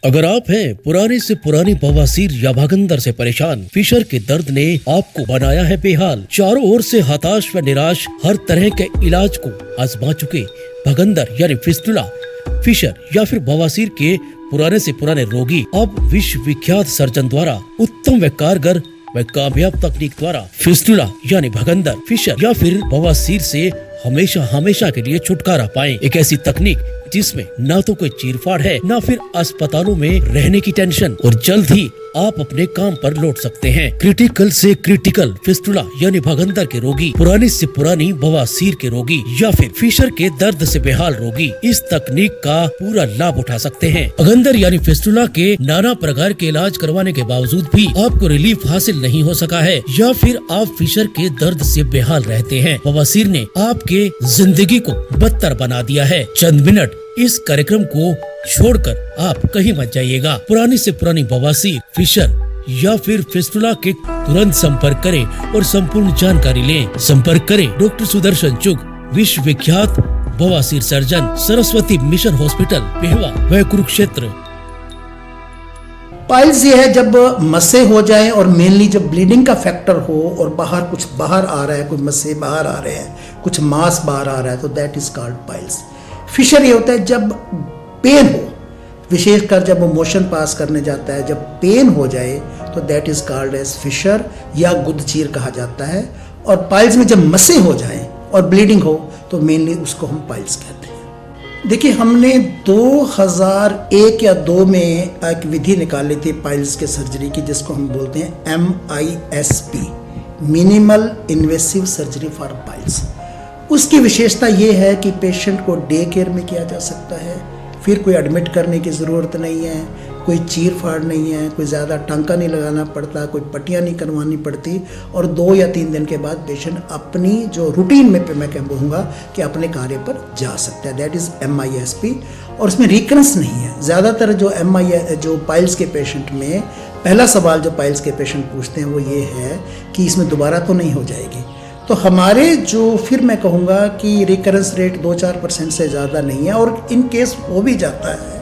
अगर आप हैं पुराने से पुरानी बवासीर या भगंदर से परेशान, फिशर के दर्द ने आपको बनाया है बेहाल। चारों ओर से हताश व निराश, हर तरह के इलाज को आजमा चुके भगंदर यानी फिस्टुला, फिशर या फिर बवासीर के पुराने से पुराने रोगी अब विश्व विख्यात सर्जन द्वारा उत्तम व कारगर व कामयाब तकनीक द्वारा फिस्टुला यानी भगंदर, फिशर या फिर बवासीर से हमेशा हमेशा के लिए छुटकारा पाएं। एक ऐसी तकनीक जिसमें ना तो कोई चीरफाड़ है, ना फिर अस्पतालों में रहने की टेंशन, और जल्द ही आप अपने काम पर लौट सकते हैं। क्रिटिकल से क्रिटिकल फिस्टुला यानी भगंदर के रोगी, पुरानी से पुरानी बवासीर के रोगी या फिर फिशर के दर्द से बेहाल रोगी इस तकनीक का पूरा लाभ उठा सकते हैं। भगंदर यानी फिस्टुला के नाना प्रकार के इलाज करवाने के बावजूद भी आपको रिलीफ हासिल नहीं हो सका है, या फिर आप फिशर के दर्द से बेहाल रहते हैं। बवासीर ने आपके जिंदगी को बदतर बना दिया है। चंद मिनट इस कार्यक्रम को छोड़कर आप कहीं मत जाइएगा। पुरानी से पुरानी बवासीर, फिशर या फिर फिस्टुला के तुरंत संपर्क करें और संपूर्ण जानकारी लें। संपर्क करें डॉक्टर सुदर्शन चुग, विश्व विख्यात बवासीर surgeon, Saraswati mission hospital, Pehowa व कुरुक्षेत्र। पाइल्स ये है जब मस्से हो जाए और मेनली जब ब्लीडिंग का फैक्टर हो और कुछ बाहर आ रहा है, कुछ मस्से बाहर आ रहे हैं, कुछ मांस बाहर आ रहा है, तो that is called piles. Fissure ये होता है जब पेन हो, विशेषकर जब वो मोशन पास करने जाता है, जब पेन हो जाए तो दैट इज कॉल्ड एज फिशर या गुदचीर कहा जाता है। और पाइल्स में जब मस्से हो जाए और ब्लीडिंग हो तो मेनली उसको हम पाइल्स कहते हैं। देखिए, हमने 2001 या 2 में एक विधि निकाली थी पाइल्स के सर्जरी की, जिसको हम बोलते हैं MISP, minimal invasive surgery for piles. उसकी विशेषता ये है कि पेशेंट को डे केयर में किया जा सकता है, फिर कोई एडमिट करने की ज़रूरत नहीं है, कोई चीर फाड़ नहीं है, कोई ज़्यादा टांका नहीं लगाना पड़ता, कोई पट्टियाँ नहीं करवानी पड़ती, और 2 या 3 दिन के बाद पेशेंट अपनी जो रूटीन में मैं कहूँगा कि अपने कार्य पर जा सकता है। That is MISP। और इसमें रिकरेंस नहीं है। ज़्यादातर जो पाइल्स के पेशेंट में पहला सवाल जो पाइल्स के पेशेंट पूछते हैं वो ये है कि इसमें दोबारा तो नहीं हो जाएगी। तो हमारे फिर मैं कहूँगा कि रिकरेंस रेट 2-4% से ज़्यादा नहीं है, और इन केस हो भी जाता है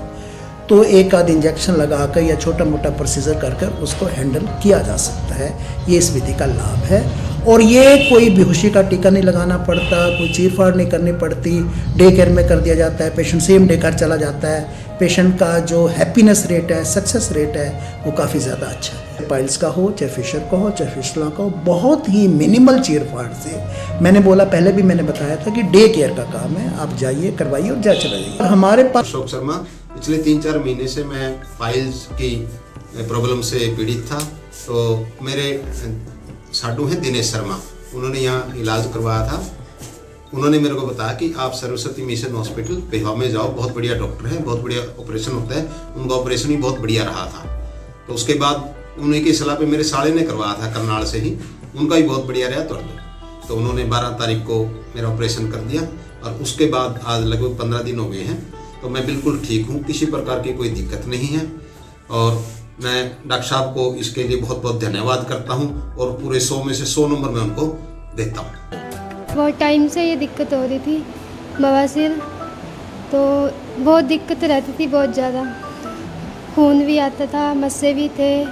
तो एक आध इंजेक्शन लगाकर या छोटा मोटा प्रोसीजर कर उसको हैंडल किया जा सकता है। ये इस विधि का लाभ है। और ये कोई बेहोशी का टीका नहीं लगाना पड़ता, कोई चीरफाड़ नहीं करनी पड़ती, डे केयर में कर दिया जाता है, पेशेंट सेम डे केयर चला जाता है। पेशेंट का जो हैप्पीनेस रेट है, सक्सेस रेट है, वो काफ़ी ज़्यादा अच्छा है। पाइल्स का हो, चाहे फिशर का हो, चाहे फिस्टुला का हो, बहुत ही मिनिमल चीरफाड़ से, मैंने बोला पहले भी मैंने बताया था कि डे केयर का काम है, आप जाइए, करवाइए और जा चला जाइए। हमारे पास अशोक शर्मा, पिछले 3-4 महीने से मैं पाइल्स की प्रॉब्लम से पीड़ित था। तो मेरे साडू हैं दिनेश शर्मा, उन्होंने यहाँ इलाज करवाया था। उन्होंने मेरे को बताया कि आप सरस्वती मिशन हॉस्पिटल पेहवा में जाओ, बहुत बढ़िया डॉक्टर हैं, बहुत बढ़िया ऑपरेशन होता है। उनका ऑपरेशन भी बहुत बढ़िया रहा था। तो उसके बाद उन्हीं की सलाह पे मेरे साले ने करवाया था करनाल से ही, उनका भी बहुत बढ़िया रहा तुरंत। तो उन्होंने 12 तारीख को मेरा ऑपरेशन कर दिया, और उसके बाद आज लगभग 15 दिन हो गए हैं। तो मैं बिल्कुल ठीक हूँ, किसी प्रकार की कोई दिक्कत नहीं है। और मैं डॉक्टर साहब को इसके लिए बहुत बहुत धन्यवाद करता हूँ, और पूरे 100 में से 100 नंबर मैं उनको देता हूँ। बहुत टाइम से ये दिक्कत हो रही थी बवासीर, तो बहुत दिक्कत रहती थी, बहुत ज़्यादा खून भी आता था, मस्से भी थे,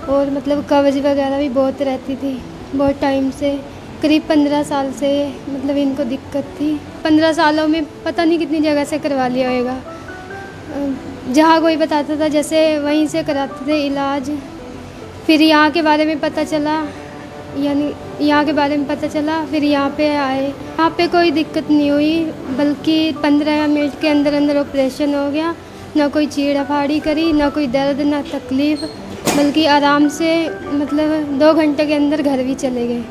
और मतलब कब्ज वगैरह भी बहुत रहती थी। बहुत टाइम से, करीब 15 साल से मतलब इनको दिक्कत थी। 15 सालों में पता नहीं कितनी जगह से करवा लिया होगा। जहाँ कोई बताता था जैसे वहीं से कराते थे इलाज। फिर यहाँ के बारे में पता चला, फिर यहाँ पे आए। यहाँ पे कोई दिक्कत नहीं हुई, बल्कि 15 मिनट के अंदर अंदर ऑपरेशन हो गया। ना कोई चीड़ा फाड़ी करी, ना कोई दर्द, ना तकलीफ़, बल्कि आराम से मतलब 2 घंटे के अंदर घर भी चले गए।